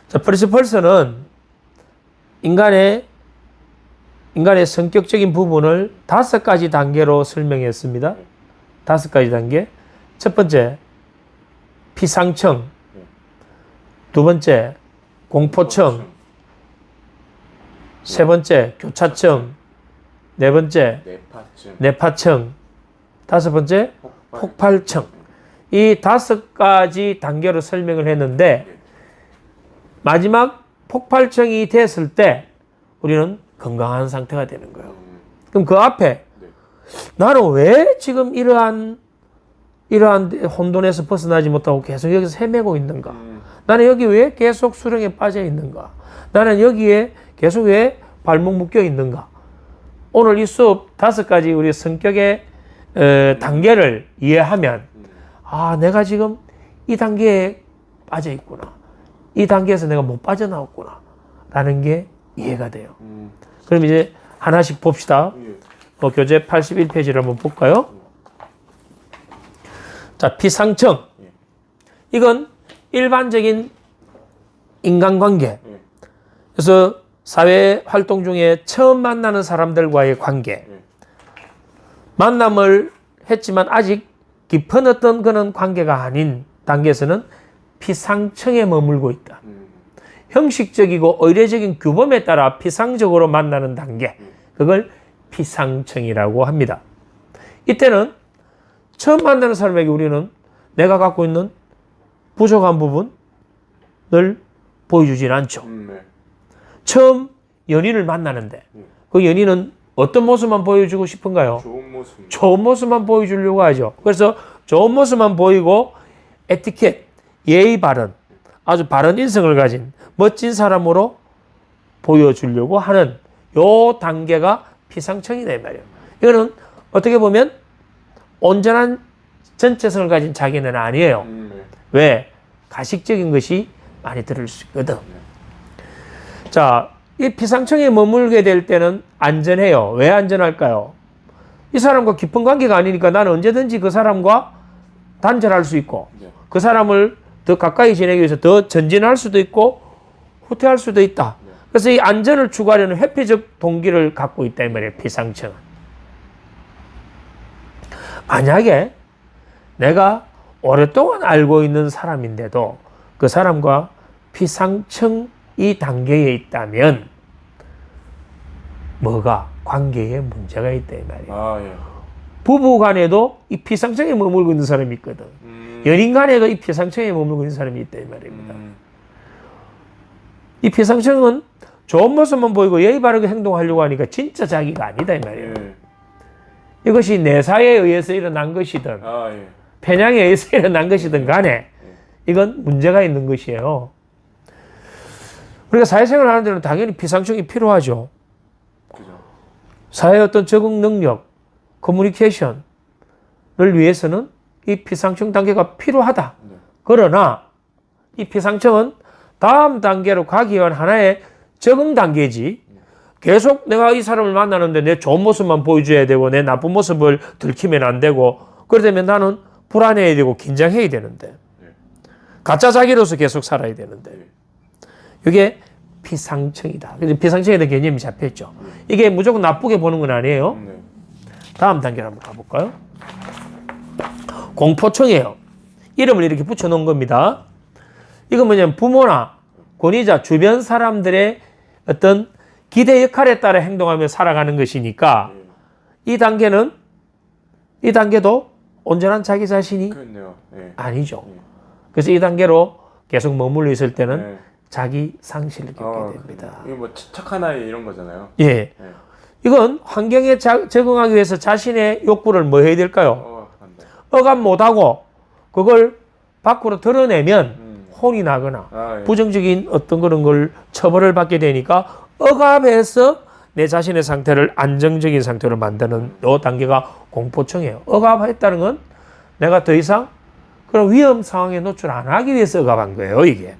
자, 프린시펄스는 인간의 성격적인 부분을 5가지 단계로 설명했습니다. 5가지 단계. 첫 번째, 피상청. 두 번째, 공포청. 세 번째, 교차청. 네 번째, 뇌파청. 다섯 번째, 폭발청. 이 5가지 단계로 설명을 했는데, 마지막 폭발청이 됐을 때 우리는 건강한 상태가 되는 거예요. 그럼 그 앞에 나는 왜 지금 이러한 혼돈에서 벗어나지 못하고 계속 여기서 헤매고 있는가? 나는 여기 왜 계속 수렁에 빠져 있는가? 나는 여기에 계속 왜 발목 묶여 있는가? 오늘 이 수업 5가지 우리 성격의 단계를 이해하면 아, 내가 지금 이 단계에 빠져 있구나. 이 단계에서 내가 못 빠져나왔구나. 라는 게 이해가 돼요. 그럼 이제 하나씩 봅시다. 교재 81페이지를 한번 볼까요? 자, 피상청. 이건 일반적인 인간관계. 그래서 사회 활동 중에 처음 만나는 사람들과의 관계. 만남을 했지만 아직 깊은 어떤 그런 관계가 아닌 단계에서는 피상청에 머물고 있다. 형식적이고 의례적인 규범에 따라 피상적으로 만나는 단계. 그걸 피상청이라고 합니다. 이때는 처음 만나는 사람에게 우리는 내가 갖고 있는 부족한 부분을 보여주진 않죠. 처음 연인을 만나는데 그 연인은 어떤 모습만 보여주고 싶은가요? 좋은 모습만 보여주려고 하죠. 그래서 좋은 모습만 보이고 에티켓, 예의 바른, 아주 바른 인성을 가진 멋진 사람으로 보여주려고 하는 요 단계가 피상청이다 이 말이에요. 이거는 어떻게 보면 온전한 전체성을 가진 자기는 아니에요. 왜? 가식적인 것이 많이 들을 수 있거든. 자, 이 피상청에 머물게 될 때는 안전해요. 왜 안전할까요? 이 사람과 깊은 관계가 아니니까 나는 언제든지 그 사람과 단절할 수 있고 그 사람을 더 가까이 지내기 위해서 더 전진할 수도 있고 후퇴할 수도 있다. 그래서 이 안전을 추구하려는 회피적 동기를 갖고 있다 이 말이에요. 피상청은. 만약에 내가 오랫동안 알고 있는 사람인데도 그 사람과 피상청 이 단계에 있다면 뭐가? 관계에 문제가 있다 이 말이에요. 부부 간에도 이 피상청에 머물고 있는 사람이 있거든. 연인 간에도 이 피상청에 머물고 있는 사람이 있다 이 말입니다. 이 피상청은 좋은 모습만 보이고 예의 바르게 행동하려고 하니까 진짜 자기가 아니다 이 말이에요. 이것이 내사에 의해서 일어난 것이든 편향에 의해서 일어난 것이든 간에 이건 문제가 있는 것이에요. 우리가 사회생활을 하는 데는 당연히 피상청이 필요하죠. 사회의 어떤 적응 능력, 커뮤니케이션을 위해서는 이 피상청 단계가 필요하다. 그러나 이 피상청은 다음 단계로 가기 위한 하나의 적응 단계지. 계속 내가 이 사람을 만나는데 내 좋은 모습만 보여줘야 되고 내 나쁜 모습을 들키면 안 되고 그러다면 나는 불안해야 되고 긴장해야 되는데 가짜 자기로서 계속 살아야 되는데 이게 피상청이다. 피상청에 대한 개념이 잡혀있죠. 이게 무조건 나쁘게 보는 건 아니에요. 다음 단계로 한번 가볼까요? 공포청이에요. 이름을 이렇게 붙여놓은 겁니다. 이건 뭐냐면 부모나 권위자, 주변 사람들의 어떤 기대 역할에 따라 행동하며 살아가는 것이니까 이 단계도 온전한 자기 자신이 아니죠. 그래서 이 단계로 계속 머물러 있을 때는 자기 상실을 겪게 됩니다. 이게 뭐 착한 아이 이런 거잖아요. 예. 이건 환경에 적응하기 위해서 자신의 욕구를 뭐 해야 될까요? 억압 못하고 그걸 밖으로 드러내면 혼이 나거나 부정적인 어떤 그런 걸 처벌을 받게 되니까 억압해서 내 자신의 상태를 안정적인 상태로 만드는 이 단계가 공포청이에요. 억압했다는 건 내가 더 이상 그런 위험 상황에 노출 안 하기 위해서 억압한 거예요, 이게.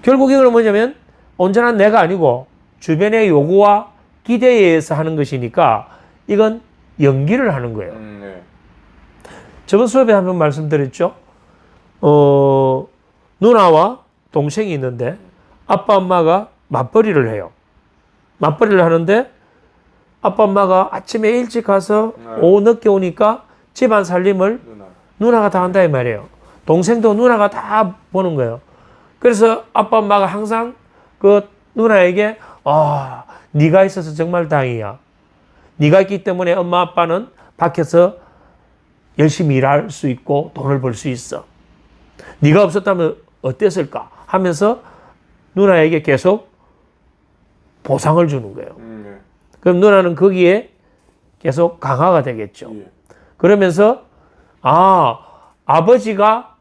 결국 이거는 뭐냐면 온전한 내가 아니고 주변의 요구와 기대에 의해서 하는 것이니까 이건 연기를 하는 거예요. 저번 수업에 한번 말씀드렸죠. 누나와 동생이 있는데 아빠 엄마가 맞벌이를 해요. 맞벌이를 하는데 아빠 엄마가 아침에 일찍 가서 오후 늦게 오니까 집안 살림을 누나가 다 한다 이 말이에요. 동생도 누나가 다 보는 거예요. 그래서 아빠 엄마가 항상 그 누나에게 네가 있어서 정말 다행이야. 네가 있기 때문에 엄마 아빠는 밖에서 열심히 일할 수 있고 돈을 벌 수 있어. 네가 없었다면 어땠을까 하면서 누나에게 계속 보상을 주는 거예요. 네. 그럼 누나는 거기에 계속 강화가 되겠죠. 예. 그러면서 아버지가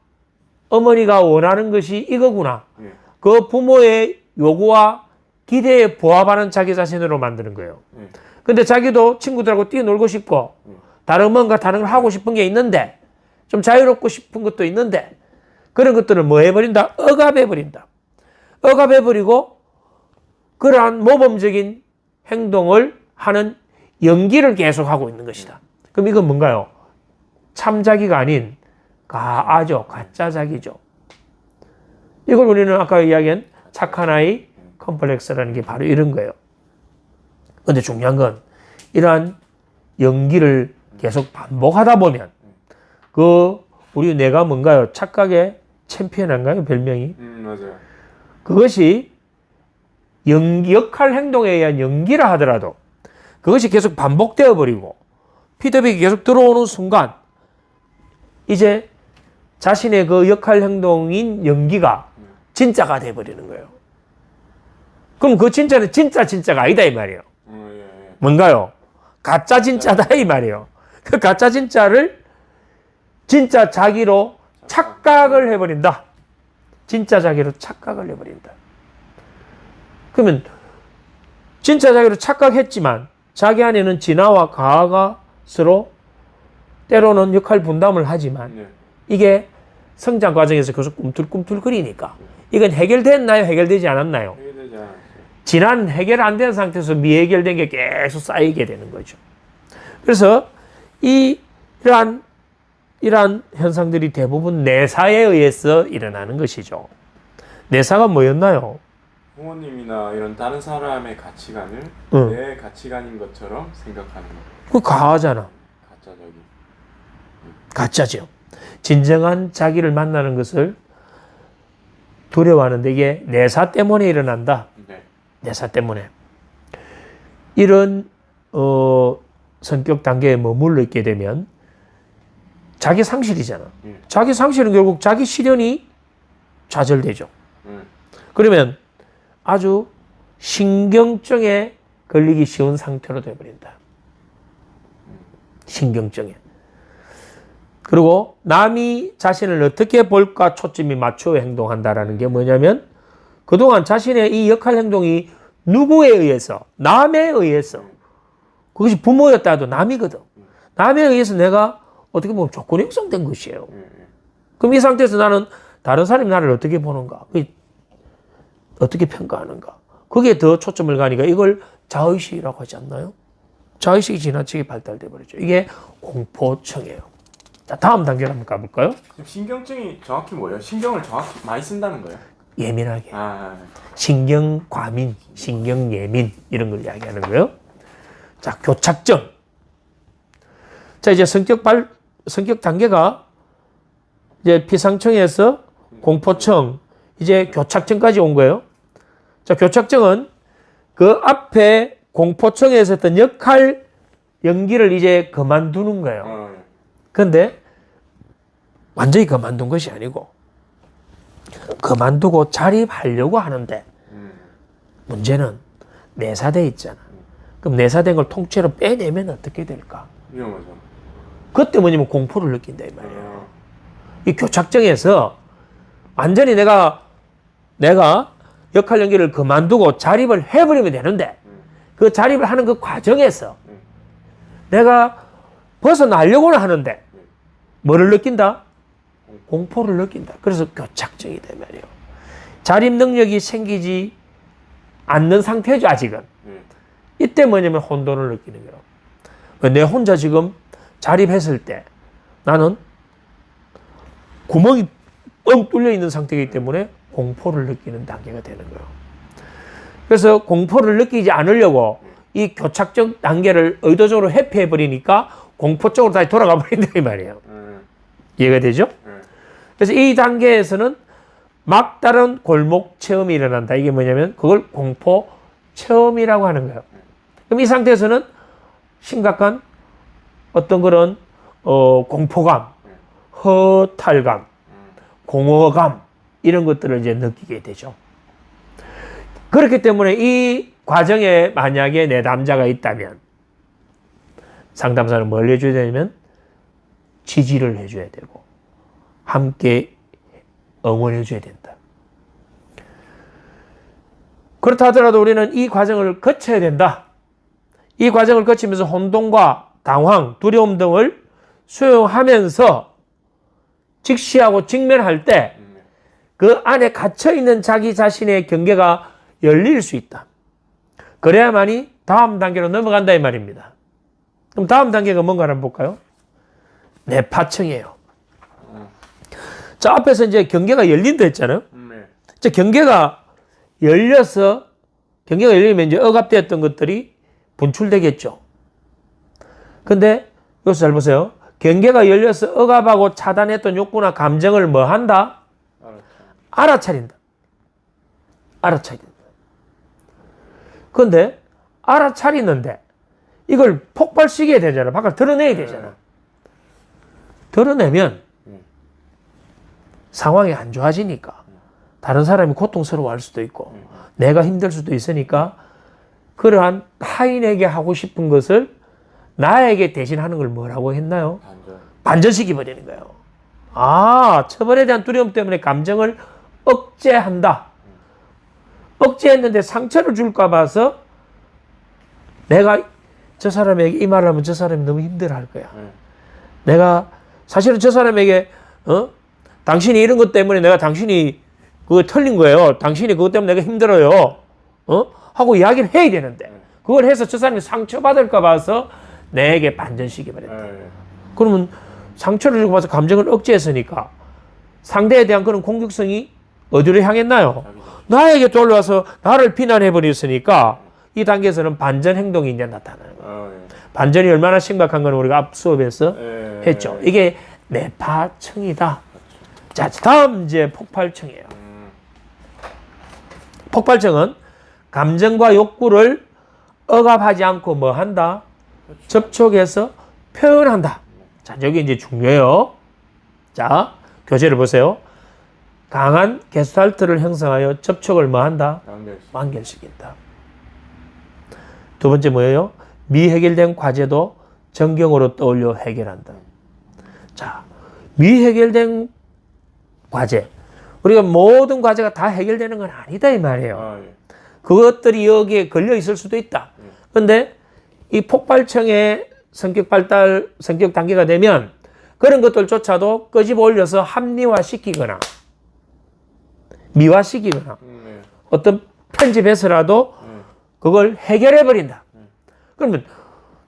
어머니가 원하는 것이 이거구나. 예. 그 부모의 요구와 기대에 부합하는 자기 자신으로 만드는 거예요. 예. 근데 자기도 친구들하고 뛰어놀고 싶고 다른 뭔가 다른 걸 하고 싶은 게 있는데 좀 자유롭고 싶은 것도 있는데 그런 것들을 뭐 해버린다? 억압해버린다. 억압해버리고 그러한 모범적인 행동을 하는 연기를 계속하고 있는 것이다. 그럼 이건 뭔가요? 참자기가 아닌 가짜 자기죠. 이걸 우리는 아까 이야기한 착한 아이 컴플렉스라는 게 바로 이런 거예요. 근데 중요한 건 이러한 연기를 계속 반복하다 보면 우리 뇌가 뭔가요? 착각의 챔피언인가요? 별명이? 맞아요. 그것이 역할 행동에 의한 연기라 하더라도 그것이 계속 반복되어 버리고 피드백이 계속 들어오는 순간 이제 자신의 그 역할 행동인 연기가 진짜가 돼버리는 거예요. 그럼 그 진짜는 진짜가 아니다 이 말이에요. 예. 뭔가요? 가짜 진짜다 이 말이에요. 그 가짜 진짜를 진짜 자기로 착각을 해버린다. 진짜 자기로 착각을 해버린다. 그러면 진짜 자기로 착각했지만 자기 안에는 진화와 가화가 서로 때로는 역할 분담을 하지만 예. 이게 성장 과정에서 계속 꿈틀꿈틀거리니까 이건 해결됐나요? 해결되지 않았나요? 해결되지 않았어요. 지난 해결 안 된 상태에서 미해결된 게 계속 쌓이게 되는 거죠. 그래서 이러한 현상들이 대부분 내사에 의해서 일어나는 것이죠. 내사가 뭐였나요? 부모님이나 이런 다른 사람의 가치관을 응. 내 가치관인 것처럼 생각하는 거. 그거 가짜잖아. 가짜적인. 가짜죠. 진정한 자기를 만나는 것을 두려워하는데 이게 내사 때문에 일어난다. 네. 내사 때문에. 이런 성격 단계에 머물러 있게 되면 자기 상실이잖아. 자기 상실은 결국 자기 실현이 좌절되죠. 그러면 아주 신경증에 걸리기 쉬운 상태로 되어버린다. 신경증에. 그리고 남이 자신을 어떻게 볼까 초점이 맞춰 행동한다라는 게 뭐냐면 그동안 자신의 이 역할 행동이 누구에 의해서, 남에 의해서, 그것이 부모였다 해도 남이거든. 남에 의해서 내가 어떻게 보면 조건 형성된 것이에요. 그럼 이 상태에서 나는 다른 사람이 나를 어떻게 보는가, 어떻게 평가하는가, 거기에 더 초점을 가니까 이걸 자의식이라고 하지 않나요? 자의식이 지나치게 발달돼 버리죠. 이게 공포증이에요. 자, 다음 단계로 한번 가볼까요? 신경증이 정확히 뭐예요? 신경을 정확히 많이 쓴다는 거예요? 예민하게. 아, 신경 과민, 신경 예민 이런 걸 이야기하는 거예요. 자, 교착증. 자, 이제 성격 단계가 이제 피상청에서 공포증, 이제 교착증까지 온 거예요. 자, 교착증은 그 앞에 공포증에서 했던 역할 연기를 이제 그만두는 거예요. 근데 완전히 그만둔 것이 아니고 그만두고 자립하려고 하는데 문제는 내사돼 있잖아. 그럼 내사된 걸 통째로 빼내면 어떻게 될까? 위험하죠. 그때 뭐냐면 공포를 느낀다 이 말이에요. 이 교착증에서 완전히 내가 역할 연기를 그만두고 자립을 해버리면 되는데 그 자립을 하는 그 과정에서 내가 벗어나려고는 하는데 뭐를 느낀다? 공포를 느낀다. 그래서 교착증이 된 말이에요. 자립 능력이 생기지 않는 상태죠, 아직은. 이때 뭐냐면 혼돈을 느끼는 거예요. 내 혼자 지금 자립했을 때 나는 구멍이 뻥 뚫려 있는 상태이기 때문에 공포를 느끼는 단계가 되는 거예요. 그래서 공포를 느끼지 않으려고 이 교착적 단계를 의도적으로 회피해 버리니까 공포 쪽으로 다시 돌아가 버린다 이 말이에요. 이해가 되죠? 그래서 이 단계에서는 막다른 골목 체험이 일어난다. 이게 뭐냐면 그걸 공포 체험이라고 하는 거예요. 그럼 이 상태에서는 심각한 어떤 그런 공포감, 허탈감, 공허감 이런 것들을 이제 느끼게 되죠. 그렇기 때문에 이 과정에 만약에 내담자가 있다면 상담사는 뭘 해줘야 되냐면 지지를 해줘야 되고 함께 응원해줘야 된다. 그렇다 하더라도 우리는 이 과정을 거쳐야 된다. 이 과정을 거치면서 혼동과 당황, 두려움 등을 수용하면서 직시하고 직면할 때 그 안에 갇혀있는 자기 자신의 경계가 열릴 수 있다. 그래야만이 다음 단계로 넘어간다 이 말입니다. 그럼 다음 단계가 뭔가 한번 볼까요? 내파층이에요. 자, 앞에서 이제 경계가 열린다 했잖아요. 자, 경계가 열리면 이제 억압되었던 것들이 분출되겠죠. 근데 여기서 잘 보세요. 경계가 열려서 억압하고 차단했던 욕구나 감정을 뭐 한다? 알아차린다. 그런데 알아차리는데 이걸 폭발시켜야 되잖아. 밖을 드러내야 되잖아. 드러내면 상황이 안 좋아지니까 다른 사람이 고통스러워할 수도 있고 내가 힘들 수도 있으니까 그러한 타인에게 하고 싶은 것을 나에게 대신하는 걸 뭐라고 했나요? 반전시켜 버리는 거예요. 아, 처벌에 대한 두려움 때문에 감정을 억제한다. 억제했는데 상처를 줄까 봐서 내가 저 사람에게 이 말을 하면 저 사람이 너무 힘들어할 거야. 내가 사실은 저 사람에게 당신이 이런 것 때문에 내가 당신이 그거 틀린 거예요. 당신이 그것 때문에 내가 힘들어요. 하고 이야기를 해야 되는데 그걸 해서 저 사람이 상처받을까 봐서 내게 반전시켜 버렸다. 그러면 상처를 주고 봐서 감정을 억제했으니까 상대에 대한 그런 공격성이 어디로 향했나요? 나에게 돌아와서 나를 비난해 버렸으니까 이 단계에서는 반전 행동이 이제 나타나는 거예요. 반전이 얼마나 심각한 건 우리가 앞 수업에서 했죠. 이게 내파층이다. 자, 다음 이제 폭발층이에요. 폭발층은 감정과 욕구를 억압하지 않고 뭐 한다? 접촉해서 표현한다. 자, 여기 이제 중요해요. 자, 교재를 보세요. 강한 게스탈트를 형성하여 접촉을 뭐 한다? 완결시킨다. 두 번째 뭐예요? 미해결된 과제도 정경으로 떠올려 해결한다. 자, 미해결된 과제. 우리가 모든 과제가 다 해결되는 건 아니다 이 말이에요. 그것들이 여기에 걸려 있을 수도 있다. 그런데 이 폭발층의 성격 단계가 되면 그런 것들조차도 끄집어 올려서 합리화시키거나 미화시키거나 어떤 편집해서라도 그걸 해결해 버린다. 그러면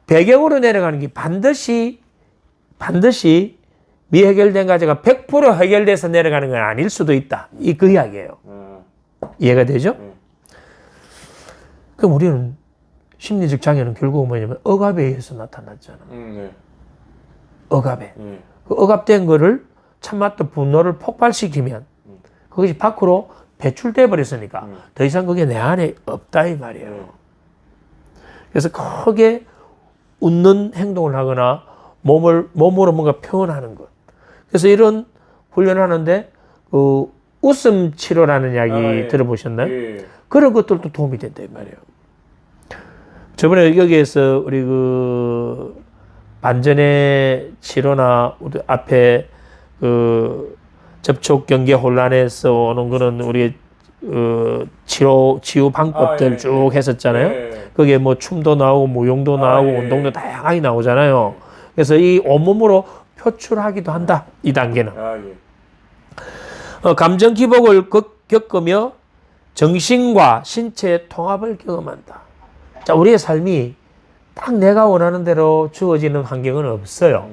배경으로 내려가는 게 반드시 미해결된 과제가 100% 해결돼서 내려가는 건 아닐 수도 있다. 그 이야기예요. 이해가 되죠? 그럼 우리는 심리적 장애는 결국 뭐냐면 억압에 의해서 나타났잖아. 억압에. 그 억압된 거를 참았던 분노를 폭발시키면 그것이 밖으로 배출돼 버렸으니까 더 이상 그게 내 안에 없다 이 말이에요. 그래서 크게 웃는 행동을 하거나 몸으로 뭔가 표현하는 것. 그래서 이런 훈련을 하는데 웃음 치료라는 이야기 들어보셨나요? 그런 것들도 도움이 된다 이 말이에요. 저번에 여기에서 우리 반전의 치료나 우리 앞에 접촉 경계 혼란에서 오는 그런 우리 치유 방법들 쭉 했었잖아요. 거기에 뭐 춤도 나오고 무용도 나오고 운동도 다양하게 나오잖아요. 그래서 이 온몸으로 표출하기도 한다. 이 단계는. 감정 기복을 겪으며 정신과 신체의 통합을 경험한다. 자, 우리의 삶이 딱 내가 원하는 대로 주어지는 환경은 없어요.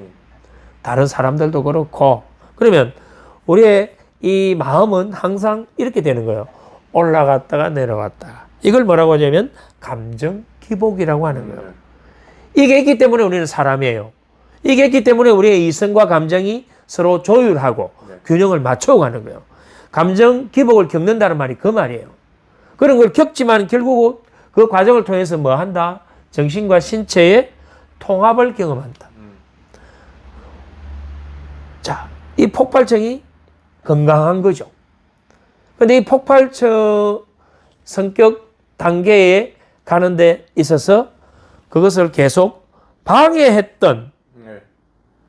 다른 사람들도 그렇고. 그러면 우리의 이 마음은 항상 이렇게 되는 거예요. 올라갔다가 내려갔다가. 이걸 뭐라고 하냐면 감정 기복이라고 하는 거예요. 이게 있기 때문에 우리는 사람이에요. 이게 있기 때문에 우리의 이성과 감정이 서로 조율하고 균형을 맞춰가는 거예요. 감정 기복을 겪는다는 말이 그 말이에요. 그런 걸 겪지만 결국 그 과정을 통해서 뭐 한다? 정신과 신체의 통합을 경험한다. 자, 이 폭발성이 건강한 거죠. 근데 이 폭발성 성격 단계에 가는 데 있어서 그것을 계속 방해했던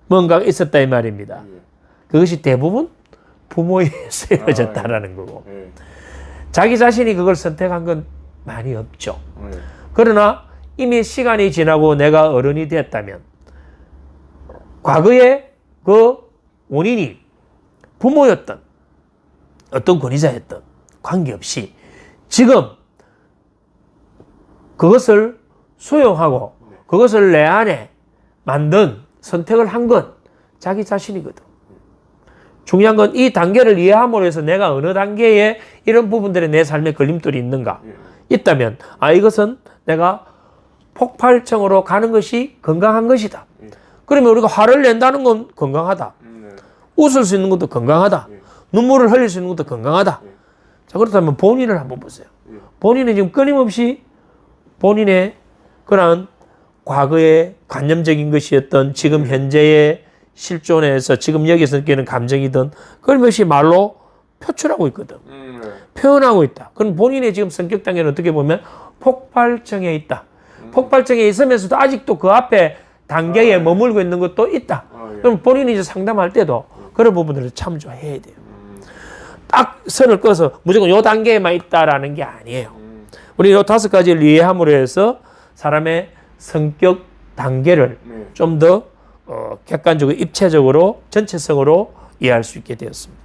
뭔가가 있었다 이 말입니다. 그것이 대부분 부모에서 이루어졌다라는 거고. 자기 자신이 그걸 선택한 건 많이 없죠. 그러나 이미 시간이 지나고 내가 어른이 되었다면 과거에 그 원인이 부모였던 어떤 권위자였던 관계없이 지금 그것을 수용하고 그것을 내 안에 만든 선택을 한 건 자기 자신이거든. 중요한 건 이 단계를 이해함으로 해서 내가 어느 단계에 이런 부분들에 내 삶에 걸림돌이 있는가 있다면 이것은 내가 폭발성으로 가는 것이 건강한 것이다. 그러면 우리가 화를 낸다는 건 건강하다. 웃을 수 있는 것도 건강하다. 눈물을 흘릴 수 있는 것도 건강하다. 자, 그렇다면 본인을 한번 보세요. 본인은 지금 끊임없이 본인의 그런 과거의 관념적인 것이었던 지금 현재의 실존에서 지금 여기서 느끼는 감정이든 그걸 몇이 말로 표출하고 있거든. 표현하고 있다. 그럼 본인의 지금 성격 단계는 어떻게 보면 폭발증에 있다. 폭발증에 있으면서도 아직도 그 앞에 단계에 머물고 있는 것도 있다. 그럼 본인이 이제 상담할 때도 그런 부분들을 참조해야 돼요. 딱 선을 꺼서 무조건 요 단계에만 있다라는 게 아니에요. 우리 요 5가지를 이해함으로 해서 사람의 성격 단계를 좀 더 객관적으로 입체적으로 전체성으로 이해할 수 있게 되었습니다.